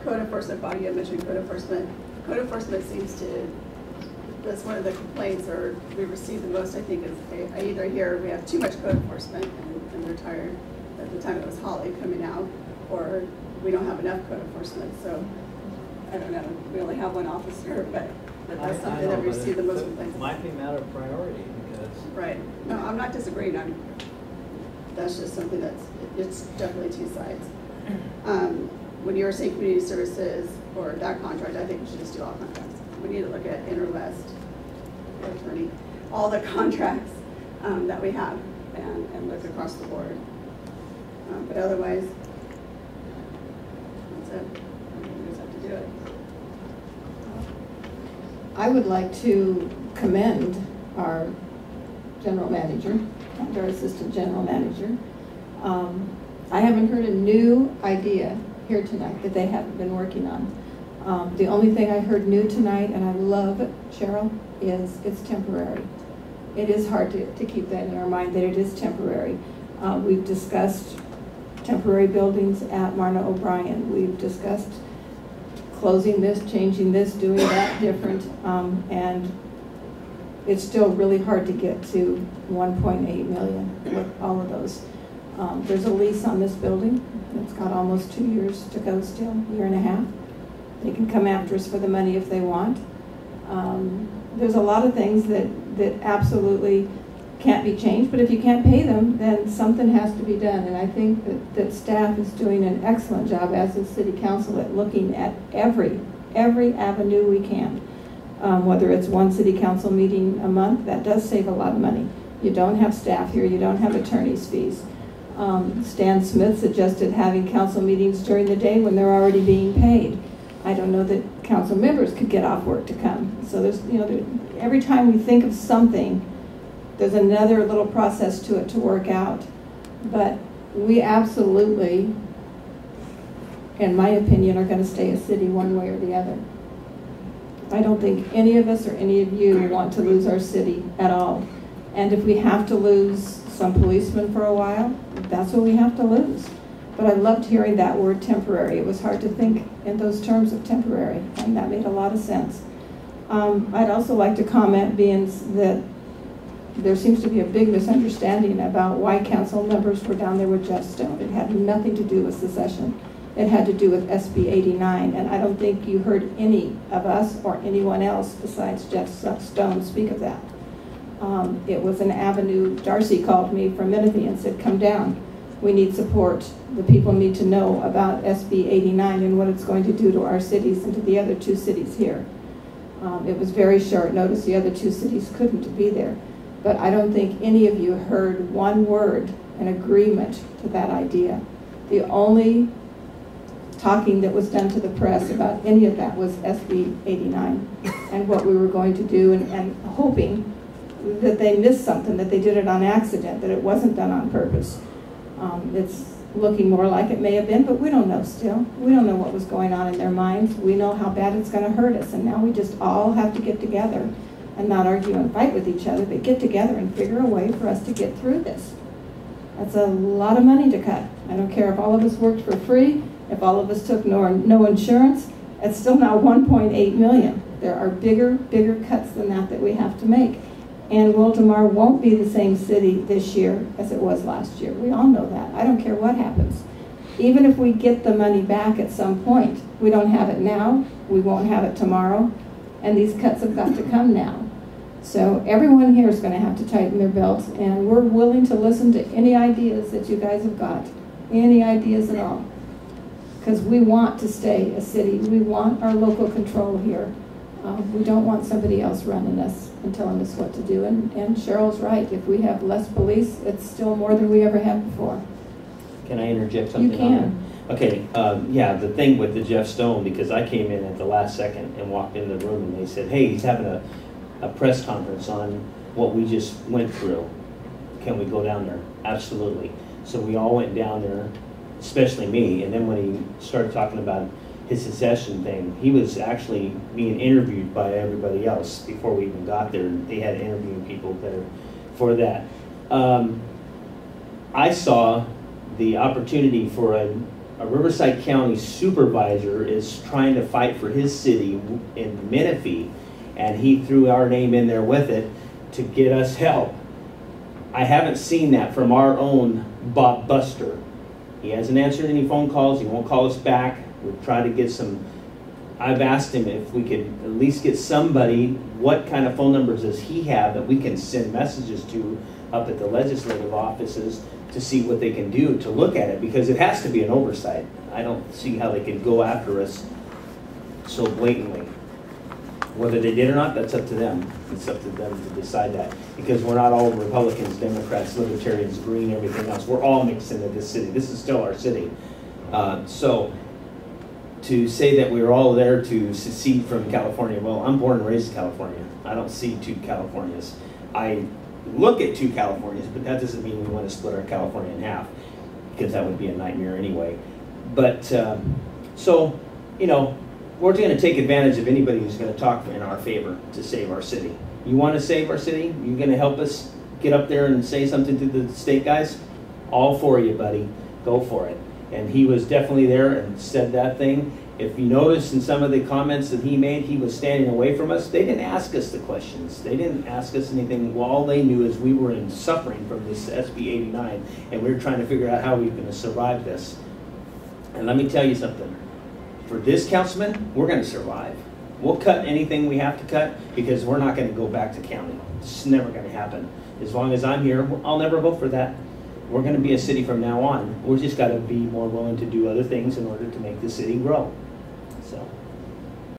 code enforcement body, you mentioned code enforcement. Code enforcement seems to, that's one of the complaints, or we receive the most, I think, is I either hear we have too much code enforcement and they're tired, at the time it was Holly coming out, or we don't have enough code enforcement. So I don't know, we only have one officer, but that's something that we receive the most complaints. It might be a matter of priority because. Right. No, I'm not disagreeing. That's just something it's definitely two sides. When you were saying community services or that contract, I think we should just do all contracts. We need to look at Interwest, attorney, all the contracts that we have and look across the board. But otherwise, that's it. We just have to do it. I would like to commend our general manager and our assistant general manager. I haven't heard a new idea here tonight that they haven't been working on. The only thing I heard new tonight, and I love it, Cheryl, is it's temporary. It is hard to keep that in our mind that it is temporary. We've discussed temporary buildings at Marna O'Brien. We've discussed closing this, changing this, doing that different, and it's still really hard to get to 1.8 million with all of those. There's a lease on this building. It's got almost 2 years to go still, year and a half. They can come after us for the money if they want. There's a lot of things that absolutely can't be changed, but if you can't pay them, then something has to be done. And I think that staff is doing an excellent job, as is City Council, at looking at every avenue we can. Whether it's one City Council meeting a month, that does save a lot of money. You don't have staff here, you don't have attorney's fees. Stan Smith suggested having council meetings during the day when they're already being paid. I don't know that council members could get off work to come. So there's, every time we think of something, there's another little process to it to work out. But we absolutely, in my opinion, are going to stay a city one way or the other. I don't think any of us or any of you want to lose our city at all. And if we have to lose some policemen for a while, that's what we have to lose. But I loved hearing that word temporary. It was hard to think in those terms of temporary, and that made a lot of sense. I'd also like to comment, being that there seems to be a big misunderstanding about why council members were down there with Jeff Stone. It had nothing to do with secession. It had to do with SB 89, and I don't think you heard any of us or anyone else besides Jeff Stone speak of that. It was an avenue. Darcy called me from Menifee and said, come down. We need support. The people need to know about SB 89 and what it's going to do to our cities and to the other two cities here. It was very short notice. The other two cities couldn't be there. But I don't think any of you heard one word in agreement to that idea. The only talking that was done to the press about any of that was SB 89 and what we were going to do, and hoping that they missed something, that they did it on accident, that it wasn't done on purpose. It's looking more like it may have been, but we don't know still. We don't know what was going on in their minds. We know how bad it's going to hurt us, and now we just all have to get together and not argue and fight with each other, but get together and figure a way for us to get through this. That's a lot of money to cut. I don't care if all of us worked for free, if all of us took no insurance, it's still now 1.8 million. There are bigger cuts than that we have to make. And Wildomar won't be the same city this year as it was last year. We all know that. I don't care what happens. Even if we get the money back at some point, we don't have it now, we won't have it tomorrow, and these cuts have got to come now. So everyone here is going to have to tighten their belts, and we're willing to listen to any ideas that you guys have got, any ideas at all. Because we want to stay a city. We want our local control here. We don't want somebody else running us and telling us what to do. And Cheryl's right. If we have less police, it's still more than we ever had before. Can I interject something? You can. On that? Okay. Yeah, the thing with the Jeff Stone, because I came in at the last second and walked into the room and they said, hey, he's having a press conference on what we just went through. Can we go down there? Absolutely. So we all went down there, especially me. And then when he started talking about his secession thing, he was actually being interviewed by everybody else before we even got there. They had to interview people there for that. I saw the opportunity for a Riverside County supervisor is trying to fight for his city in Menifee, and he threw our name in there with it to get us help. I haven't seen that from our own Bob Buster. He hasn't answered any phone calls. He won't call us back. We've tried to get some. I've asked him if we could at least get somebody, what kind of phone numbers does he have that we can send messages to up at the legislative offices to see what they can do to look at it, because it has to be an oversight. I don't see how they could go after us so blatantly. Whether they did or not, that's up to them. It's up to them to decide that, because we're not all Republicans, Democrats, Libertarians, Green, everything else. We're all mixed into this city. This is still our city. So to say that we're all there to secede from California, well, I'm born and raised in California. I don't see two Californias. I look at two Californias, but that doesn't mean we want to split our California in half, because that would be a nightmare anyway. But so, you know, we're going to take advantage of anybody who's going to talk in our favor to save our city. You want to save our city? You going to help us get up there and say something to the state guys? All for you, buddy. Go for it. And he was definitely there and said that thing. If you notice in some of the comments that he made, he was standing away from us. They didn't ask us the questions. They didn't ask us anything. Well, all they knew is we were in suffering from this SB 89, and we were trying to figure out how we were going to survive this. And let me tell you something. For this councilman, we're going to survive. We'll cut anything we have to cut, because we're not going to go back to county. It's never going to happen. As long as I'm here, I'll never vote for that. We're going to be a city from now on. We've just got to be more willing to do other things in order to make the city grow. So.